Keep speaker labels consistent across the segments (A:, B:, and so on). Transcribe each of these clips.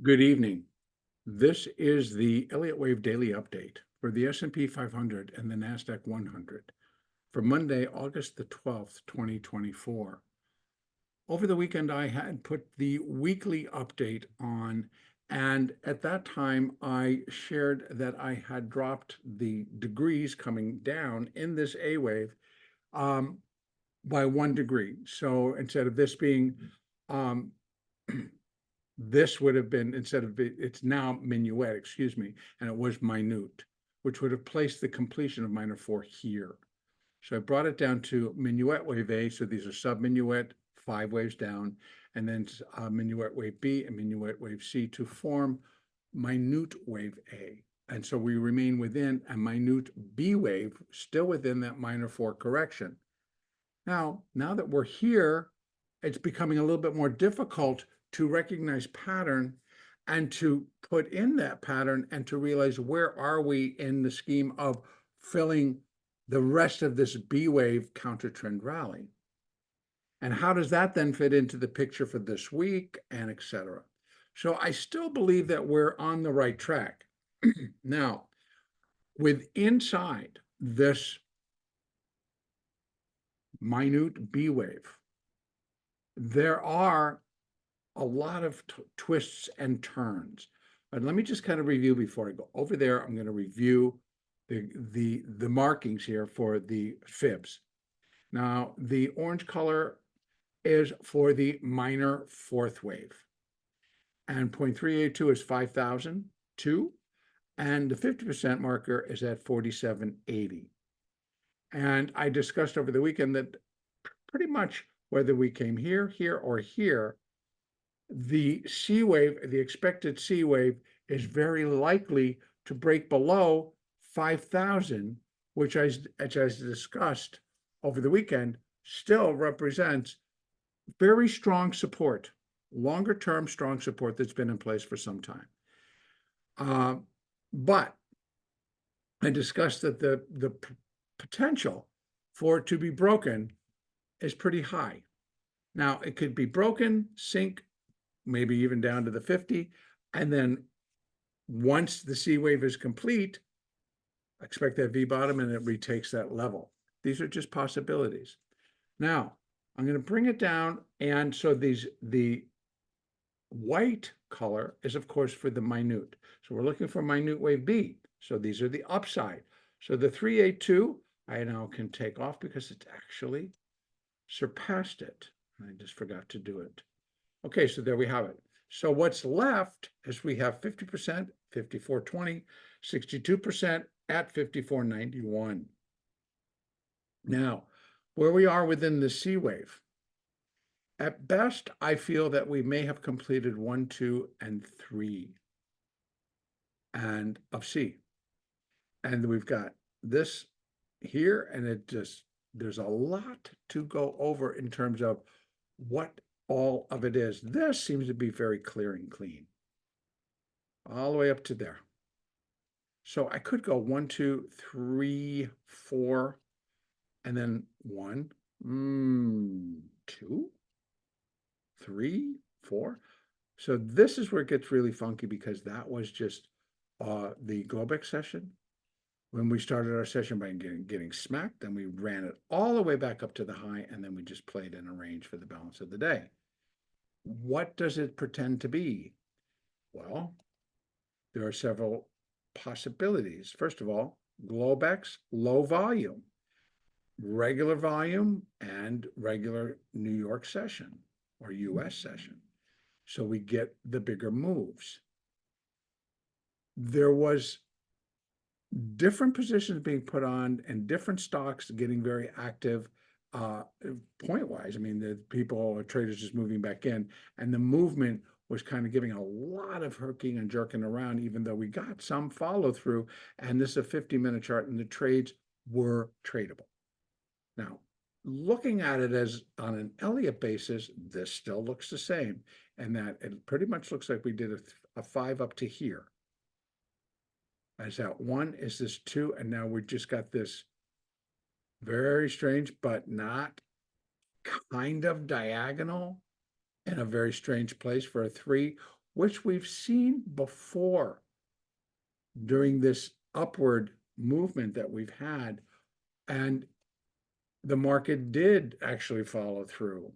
A: Good evening. This is the Elliott Wave Daily Update for the S&P 500 and the NASDAQ 100 for Monday, August the 12th, 2024. Over the weekend, I had put the weekly update on, and at that time, I shared that I had dropped the degrees coming down in this A wave by 1 degree. So instead of this being this would have been, instead of it's now minuet, excuse me, and it was minute, which would have placed the completion of minor 4 here. So I brought it down to minuet wave A. So these are sub-minuet, 5 waves down, and then minuet wave B and minuet wave C to form minute wave A. And so we remain within a minute B wave, still within that minor 4 correction. Now that we're here, it's becoming a little bit more difficult to recognize pattern and to put in that pattern and to realize where are we in the scheme of filling the rest of this B wave counter trend rally. And how does that then fit into the picture for this week and et cetera? So I still believe that we're on the right track. Now, with inside this minute B wave, there are a lot of twists and turns. But let me just kind of review before I go over there. I'm going to review the markings here for the fibs. Now, the orange color is for the minor 4th wave, and 0.382 is 5,002, and the 50% marker is at 4780. And I discussed over the weekend that pretty much whether we came here, or here, the C wave, the expected C wave, is very likely to break below 5,000, which, as discussed over the weekend, still represents very strong support, longer-term strong support that's been in place for some time. But I discussed that the potential for it to be broken is pretty high. Now, it could be broken, sink, maybe even down to the 50. And then once the C wave is complete, expect that V bottom and it retakes that level. These are just possibilities. Now, I'm going to bring it down. And so the white color is, of course, for the minute. So we're looking for minute wave B. So these are the upside. So the 382, I now can take off because it's actually surpassed it. I just forgot to do it. Okay, so there we have it. So what's left is we have 50%, 54.20, 62% at 54.91. Now, where we are within the C wave, at best, I feel that we may have completed 1, 2, and 3 and of C. And we've got this here, and there's a lot to go over in terms of what all of it is. This seems to be very clear and clean, all the way up to there. So I could go 1, 2, 3, 4, and then 1, 2, 3, 4. So this is where it gets really funky, because that was just the Globex session. When we started our session by getting smacked, then we ran it all the way back up to the high, and then we just played in a range for the balance of the day. What does it pretend to be? Well, there are several possibilities. First of all, Globex, low volume, regular volume, and regular New York session or US session. So we get the bigger moves. There was different positions being put on and different stocks getting very active point-wise. I mean, the people, traders just moving back in, and the movement was kind of giving a lot of hooking and jerking around, even though we got some follow through. And this is a 50-minute chart, and the trades were tradable. Now, looking at it as on an Elliott basis, this still looks the same, and that it pretty much looks like we did a 5 up to here. As that 1 is this 2, and now we just got this very strange, but not kind of diagonal in a very strange place for a 3, which we've seen before during this upward movement that we've had. And the market did actually follow through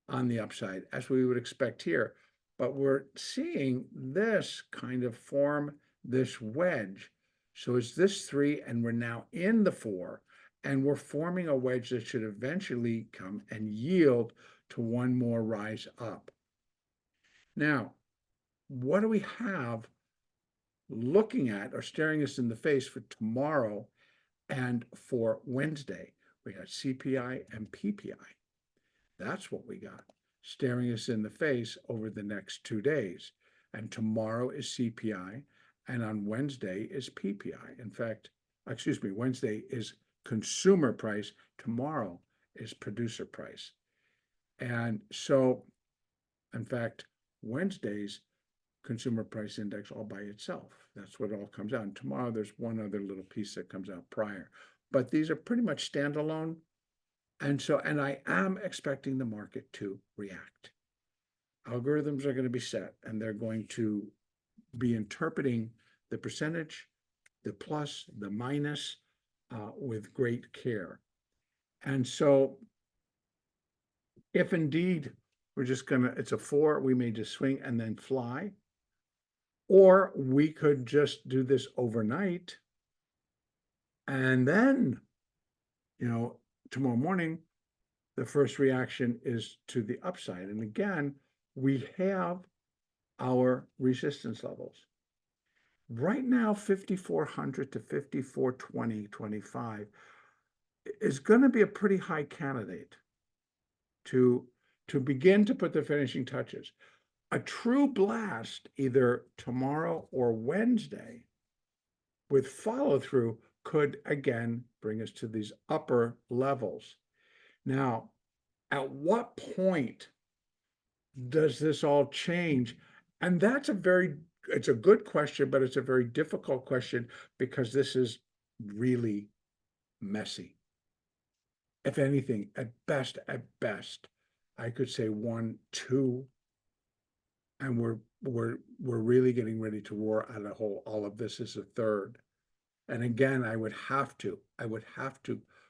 A: on the upside, as we would expect here. But we're seeing this kind of form this wedge. So it's this 3, and we're now in the 4, and we're forming a wedge that should eventually come and yield to one more rise up. Now, what do we have looking at or staring us in the face for tomorrow and for Wednesday? We got CPI and PPI. That's what we got staring us in the face over the next 2 days. And tomorrow is CPI, and on Wednesday is PPI. In fact, excuse me, Wednesday is consumer price, tomorrow is producer price. And so, in fact, Wednesday's consumer price index all by itself. That's what all comes out. And tomorrow there's one other little piece that comes out prior. But these are pretty much standalone. And I am expecting the market to react. Algorithms are going to be set, and they're going to be interpreting the percentage, the plus, the minus, with great care. And so if indeed we're just going to, it's a 4, we may just swing and then fly, or we could just do this overnight, and then, tomorrow morning, the first reaction is to the upside. And again, we have our resistance levels. Right now, 5,400 to 5,420.25 is going to be a pretty high candidate to begin to put the finishing touches. A true blast either tomorrow or Wednesday with follow through could again bring us to these upper levels. Now, at what point does this all change? And that's it's a good question, but it's a very difficult question because this is really messy. If anything, at best, I could say 1, 2, and we're really getting ready to roar out a hole. All of this is a third. And again, I would have to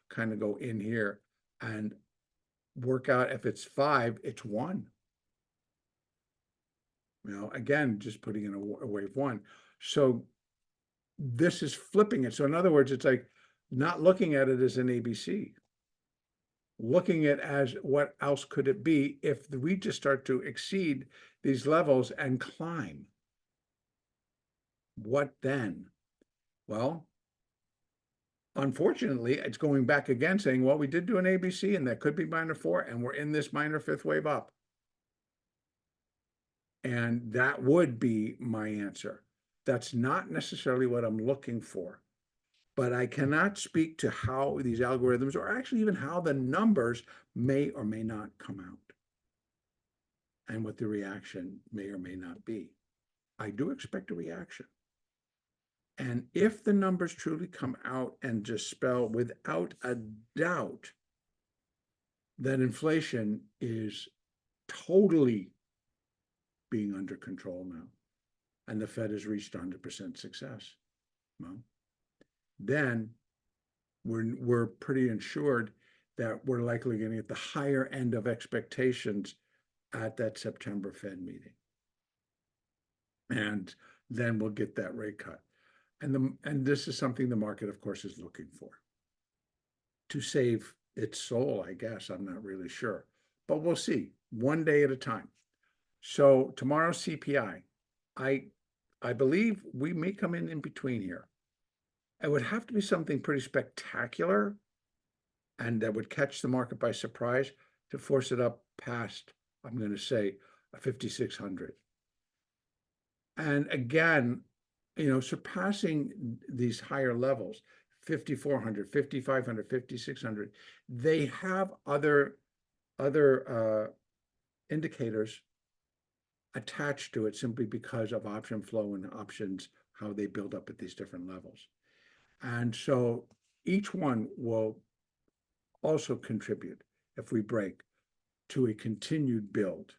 A: kind of go in here and work out if it's 5, it's 1. Again, just putting in a wave 1. So this is flipping it. So in other words, it's like not looking at it as an ABC, looking at it as what else could it be if we just start to exceed these levels and climb. What then? Well, unfortunately, it's going back again saying, well, we did do an ABC, and that could be minor 4, and we're in this minor 5th wave up. And that would be my answer. That's not necessarily what I'm looking for, but I cannot speak to how these algorithms, or actually even how the numbers may or may not come out, and what the reaction may or may not be. I do expect a reaction. And if the numbers truly come out and just spell without a doubt that inflation is totally being under control now, and the Fed has reached 100% success, well, then we're pretty ensured that we're likely going to get the higher end of expectations at that September Fed meeting. And then we'll get that rate cut. And this is something the market, of course, is looking for to save its soul, I guess. I'm not really sure, but we'll see, one day at a time. So tomorrow's CPI, I believe we may come in between here. It would have to be something pretty spectacular and that would catch the market by surprise to force it up past, I'm going to say, 5,600. And again, surpassing these higher levels, 5,400, 5,500, 5,600, they have other indicators attached to it simply because of option flow and options, how they build up at these different levels. And so each one will also contribute, if we break, to a continued build.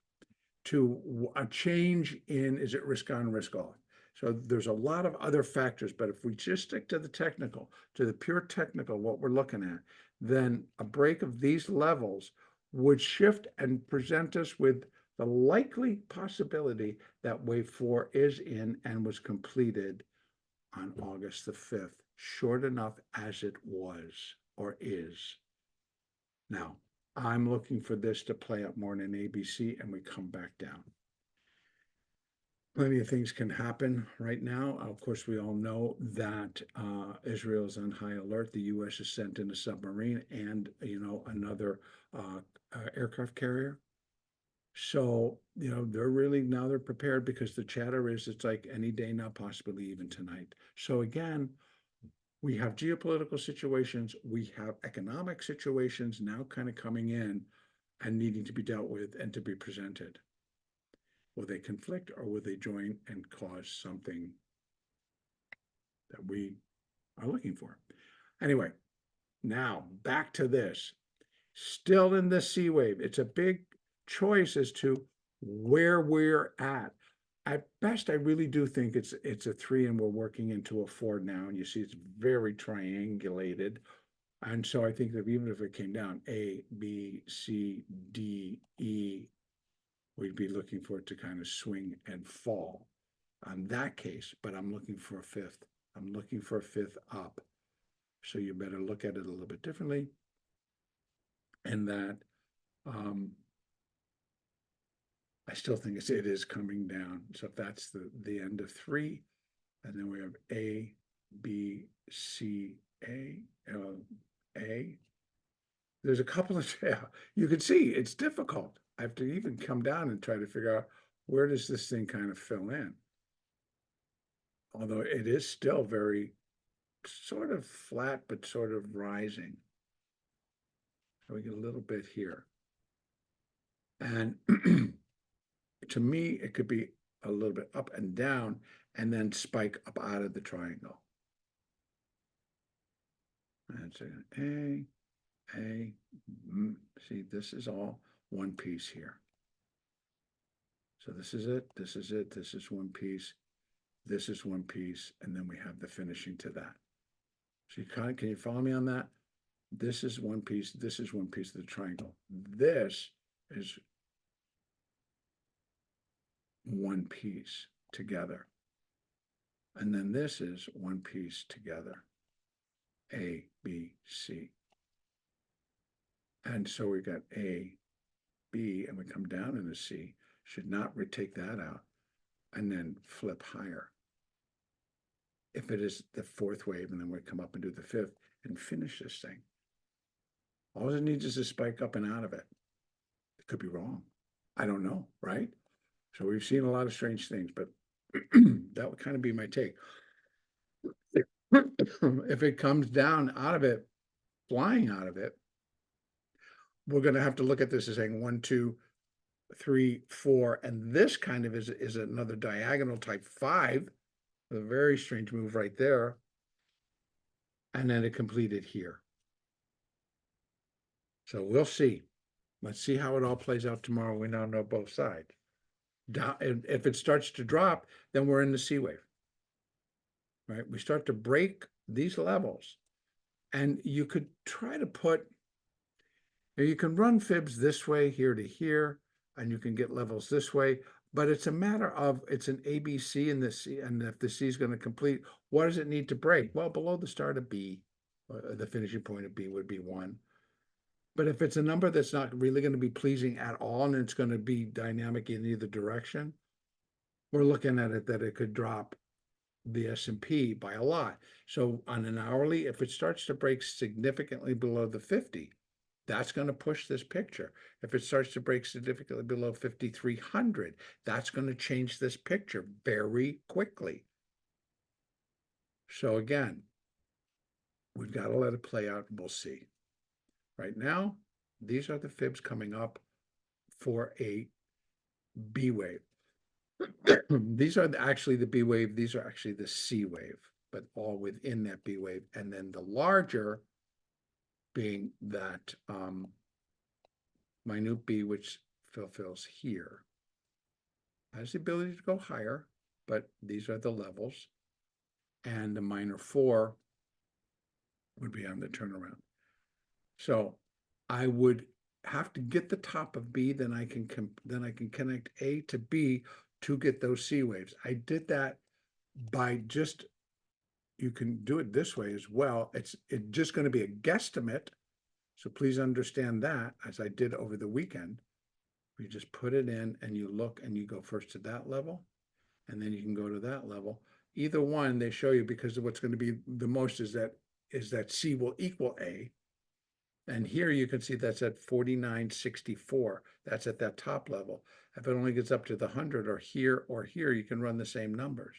A: to a change in, is it risk on, risk off? So there's a lot of other factors, but if we just stick to the technical, to the pure technical, what we're looking at, then a break of these levels would shift and present us with the likely possibility that wave 4 is in and was completed on August the 5th, short enough as it was or is. Now, I'm looking for this to play out more in an ABC and we come back down. Plenty of things can happen right now. Of course, we all know that Israel is on high alert. The U.S. has sent in a submarine and, another aircraft carrier. So, they're prepared, because the chatter is it's like any day now, possibly even tonight. So again, we have geopolitical situations, we have economic situations now kind of coming in and needing to be dealt with and to be presented. Will they conflict, or will they join and cause something that we are looking for? Anyway, now back to this. Still in this C wave, it's a big choice as to where we're at. At best, I really do think it's a 3 and we're working into a 4 now. And you see it's very triangulated. And so I think that even if it came down A, B, C, D, E, we'd be looking for it to kind of swing and fall on that case. But I'm looking for a 5th. I'm looking for a 5th up. So you better look at it a little bit differently. And that I still think it is coming down. So if that's the end of 3, and then we have A, B, C, A, A. There's a couple of, you can see it's difficult. I have to even come down and try to figure out, where does this thing kind of fill in? Although it is still very sort of flat, but sort of rising. So we get a little bit here. And to me, it could be a little bit up and down and then spike up out of the triangle. And so A, see, this is all one piece here. So this is it, this is it, this is one piece, this is one piece, and then we have the finishing to that. So can you follow me on that? This is one piece, this is one piece of the triangle. This is one piece together. And then this is one piece together. A, B, C. And so we got A, B, and we come down in the C. Should not take that out and then flip higher. If it is the 4th wave, and then we come up and do the 5th and finish this thing. All it needs is a spike up and out of it. It could be wrong. I don't know, right? So we've seen a lot of strange things, but that would kind of be my take. If it comes down out of it, flying out of it, we're going to have to look at this as saying 1, 2, 3, 4, and this kind of is another diagonal type 5, a very strange move right there, and then it completed here. So we'll see. Let's see how it all plays out tomorrow. We now know both sides. If it starts to drop, then we're in the C wave, right? We start to break these levels, and you could try to you can run fibs this way, here to here, and you can get levels this way, but it's a matter of, it's an ABC in the C, and if the C is going to complete, what does it need to break? Well, below the start of B, the finishing point of B would be 1. But if it's a number that's not really going to be pleasing at all, and it's going to be dynamic in either direction, we're looking at it that it could drop the S&P by a lot. So on an hourly, if it starts to break significantly below the 50, that's going to push this picture. If it starts to break significantly below 5,300, that's going to change this picture very quickly. So again, we've got to let it play out and we'll see. Right now, these are the fibs coming up for a B wave. These are actually the B wave. These are actually the C wave, but all within that B wave. And then the larger being that minute B, which fulfills here. has the ability to go higher, but these are the levels. And the minor 4 would be on the turnaround. So I would have to get the top of B, then I can connect A to B to get those C waves. I did that by just, you can do it this way as well. It's just going to be a guesstimate. So please understand that, as I did over the weekend. You just put it in and you look and you go first to that level, and then you can go to that level. Either one, they show you, because what's going to be the most is that C will equal A. And here you can see that's at 49.64. That's at that top level. If it only gets up to the 100 or here, you can run the same numbers.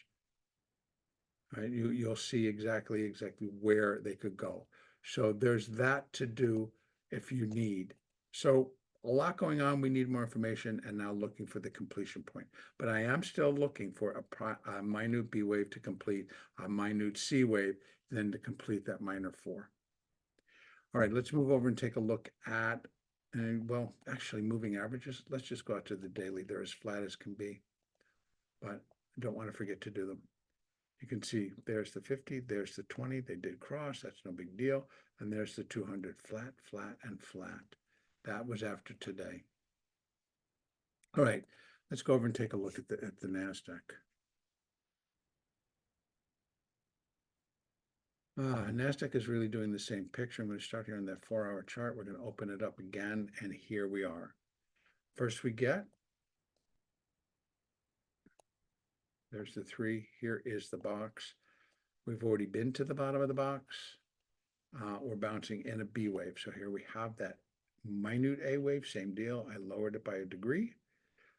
A: Right? You'll see exactly where they could go. So there's that to do if you need. So a lot going on. We need more information, and now looking for the completion point. But I am still looking for a minute B wave to complete, a minute C wave, then to complete that minor 4. All right, let's move over and take a look at, well, actually moving averages. Let's just go out to the daily. They're as flat as can be, but I don't want to forget to do them. You can see there's the 50, there's the 20. They did cross. That's no big deal. And there's the 200, flat, flat, and flat. That was after today. All right, let's go over and take a look at the NASDAQ. NASDAQ is really doing the same picture. I'm going to start here on that 4-hour chart. We're going to open it up again, and here we are. First we get, there's the 3. Here is the box. We've already been to the bottom of the box. We're bouncing in a B wave. So here we have that minute A wave, same deal. I lowered it by a degree.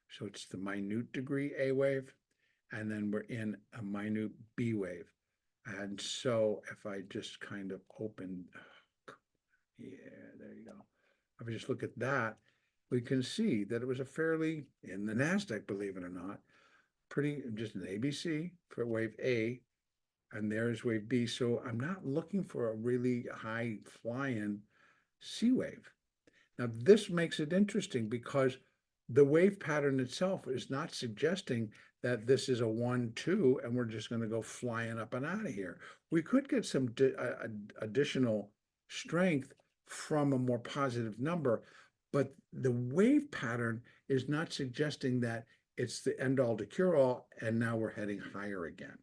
A: So it's the minute degree A wave. And then we're in a minute B wave. And so if I just kind of open, yeah, there you go. If I just look at that, we can see that it was a fairly, in the NASDAQ, believe it or not, pretty, just an ABC for wave A, and there's wave B. So I'm not looking for a really high flying C wave. Now this makes it interesting because the wave pattern itself is not suggesting that this is a 1-2 and we're just going to go flying up and out of here. We could get some additional strength from a more positive number, but the wave pattern is not suggesting that it's the end all to cure all and now we're heading higher again.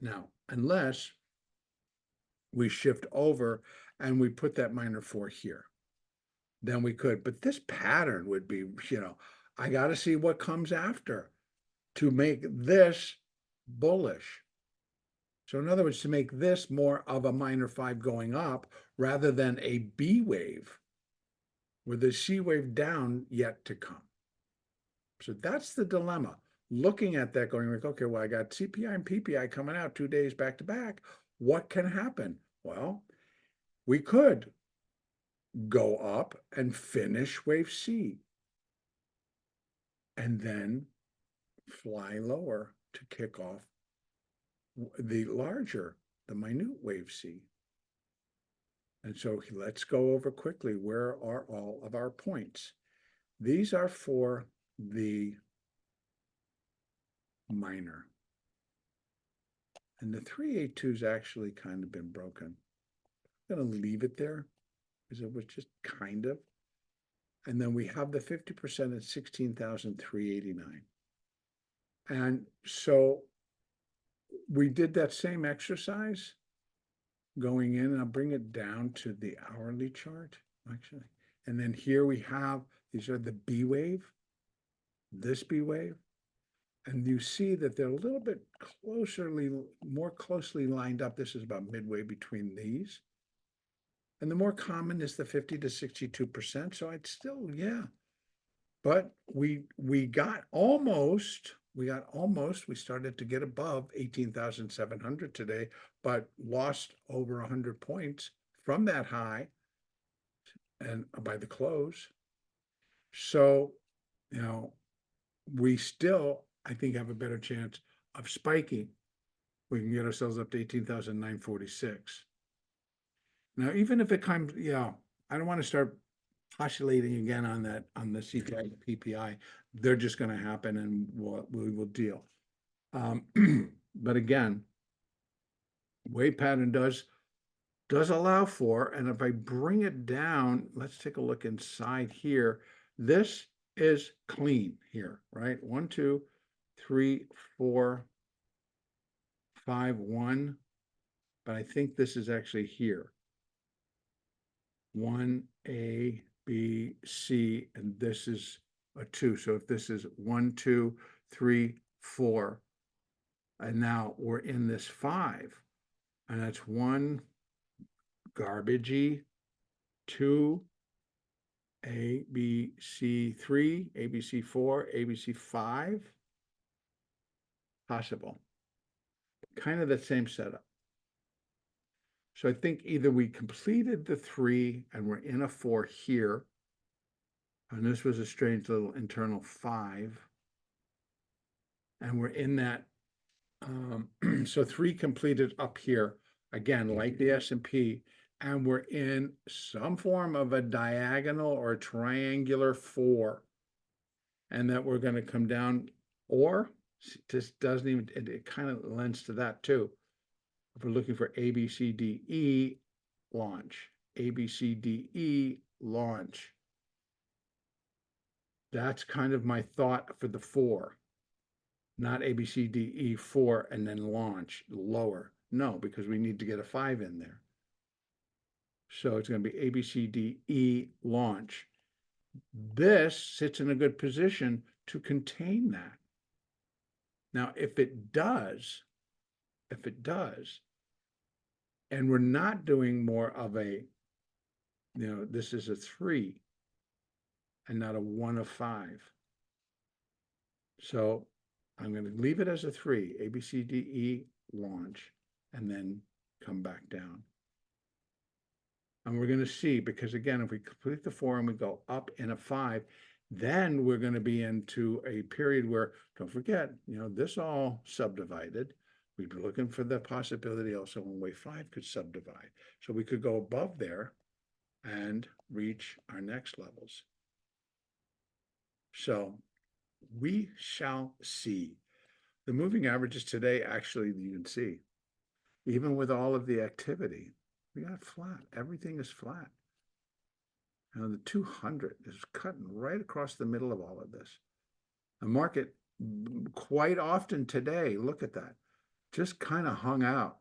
A: Now, unless we shift over and we put that minor 4 here, then we could. But this pattern would be, I got to see what comes after to make this bullish. So in other words, to make this more of a minor 5 going up rather than a B wave with a C wave down yet to come. So that's the dilemma. Looking at that going like, okay, well, I got CPI and PPI coming out 2 days back to back. What can happen? Well, we could go up and finish wave C and then fly lower to kick off the minute wave C. And so let's go over quickly, where are all of our points? These are for the minor. And the 382's actually kind of been broken. I'm going to leave it there because it was just kind of. And then we have the 50% at 16,389. And so we did that same exercise going in, and I'll bring it down to the hourly chart, actually. And then here we have, these are the B wave, this B wave. And you see that they're a little bit more closely lined up. This is about midway between these. And the more common is the 50 to 62%. So I'd still, yeah. But we got almost, we started to get above 18,700 today, but lost over 100 points from that high and by the close. So, we still, I think, have a better chance of spiking. We can get ourselves up to 18,946. Now, even if it comes, I don't want to start oscillating again on that, on the CPI, PPI. They're just going to happen, and we will deal. But again, wave pattern does allow for, and if I bring it down, let's take a look inside here. This is clean here, right? 1, 2, 3, 4, 5, 1. But I think this is actually here. 1, A, B, C, and this is a 2. So if this is 1, 2, 3, 4, and now we're in this 5, and that's 1 garbagey, 2 A, B, C, 3, A, B, C, 4, A, B, C, 5, possible. Kind of the same setup. So I think either we completed the 3 and we're in a 4 here, and this was a strange little internal 5, and we're in that, so 3 completed up here, again, like the S&P, and we're in some form of a diagonal or a triangular 4, and that we're going to come down, or this doesn't even, it kind of lends to that too. If we're looking for A, B, C, D, E, launch, A, B, C, D, E, launch. That's kind of my thought for the 4, not A, B, C, D, E, 4, and then launch lower. No, because we need to get a 5 in there. So it's going to be A, B, C, D, E, launch. This sits in a good position to contain that. Now, if it does, and we're not doing more of a, this is a 3 and not a 1 of 5. So I'm going to leave it as a 3, A, B, C, D, E, launch, and then come back down. And we're going to see, because again, if we complete the 4 and we go up in a 5, then we're going to be into a period where, don't forget, this all subdivided. We'd be looking for the possibility also when wave 5 could subdivide. So we could go above there and reach our next levels. So we shall see. The moving averages today, actually, you can see, even with all of the activity, we got flat. Everything is flat. The 200 is cutting right across the middle of all of this. The market quite often today, look at that, just kind of hung out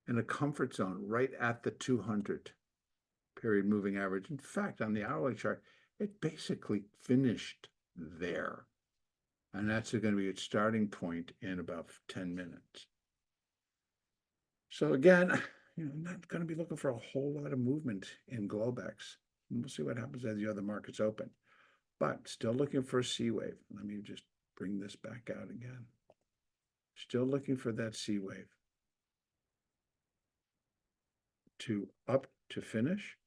A: in a comfort zone right at the 200 period moving average. In fact, on the hourly chart, it basically finished there. And that's going to be its starting point in about 10 minutes. So again, not going to be looking for a whole lot of movement in Globex. We'll see what happens as the other markets open. But still looking for a C wave. Let me just bring this back out again. Still looking for that C wave to up to finish.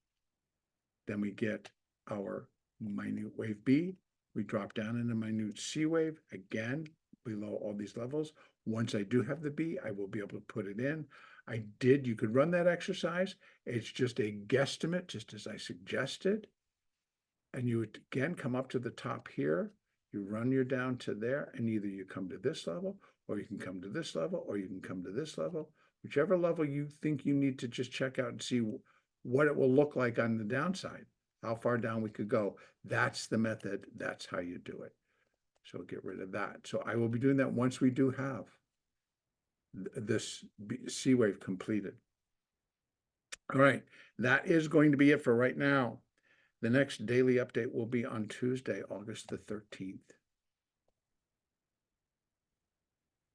A: Then we get our minute wave B. We drop down into minute C wave again below all these levels. Once I do have the B, I will be able to put it in. You could run that exercise. It's just a guesstimate, just as I suggested. And you would again come up to the top here. You run your down to there, and either you come to this level, or you can come to this level, or you can come to this level. Whichever level you think you need to just check out and see what it will look like on the downside, how far down we could go. That's the method. That's how you do it. So get rid of that. So I will be doing that once we do have this C wave completed. All right, that is going to be it for right now. The next daily update will be on Tuesday, August the 13th.